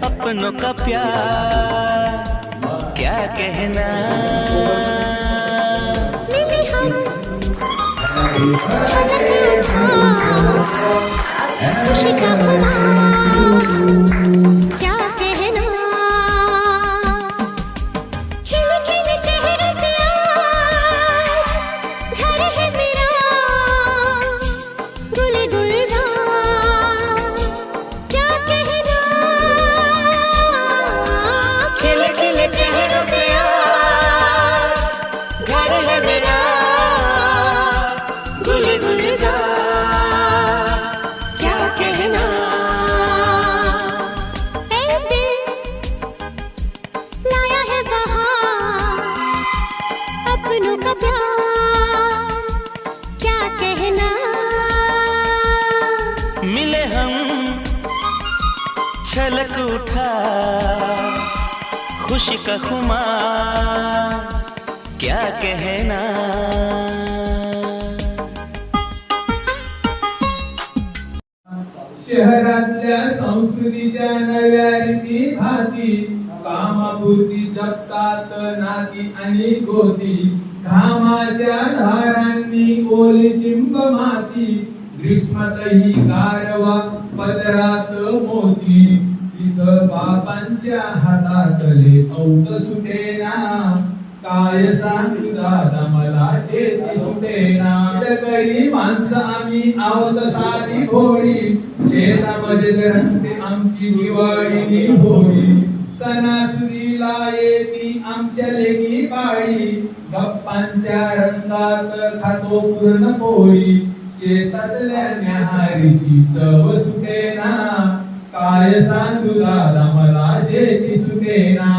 अपनों का प्यार क्या कहना। मिले हम झलक उठा खुशी का खुमार क्या कहना। खिले खिले चेहरे से आज घर है मेरा गुले गुलजार क्या कहना। खिले खिले चेहरों से आज घर है मेरा गुल गुलजार क्या कहना। ऐ दिल लाया है बहार अपनों का प्यार क्या कहना। मिले हम छलक उठा खुशी का खुमार क्या कहना। शहरातल्या संस्कृतीच्या नव्या रीती भाती कामापुरती जपतात नाती आणि गोती घामाच्या धारांनी ओली चिंब माती ग्रीष्मातही गारवा पदरात मोती इथं बापांच्या हातातले औत सुटेना काय सांगू दादा मला शेती सुटेना गरी माणसं आम्ही आहोत साधी भोळी शेतामध्ये रंगते आमची दिवाळी भोळी सणासुदीला येती आमच्या लेकी पाळी गप्पांच्या रंगात खातो पूर्ण पोळी शेतातल्या न्याहारीची चव सुटेना काय सांगू दादा मला शेती सुटेना।